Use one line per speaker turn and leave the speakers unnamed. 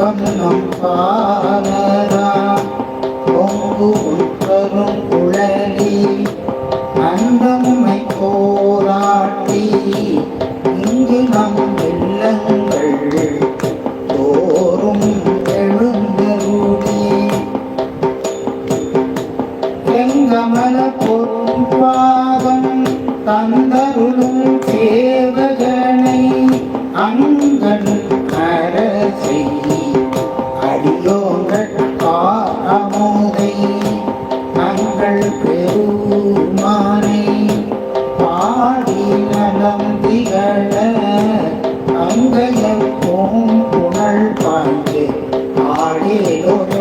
இன்பம் நம் பாலரா பொங்கு உட்பரும் குழலி அந்தம்மை போராட்டி இங்கு நம் வெள்ளங்கள் தோறும் எழுந்தருளி எங்கமல பொறும் பாதம் தந்தருளும் சேவகனை அங்கன் அரசை அடியோங்கள் காரமுதை தங்கள் பெருமானை பாடி நலம் திகழ அங்கைய பூங்குழல் பாய்ந்து ஆடேலோட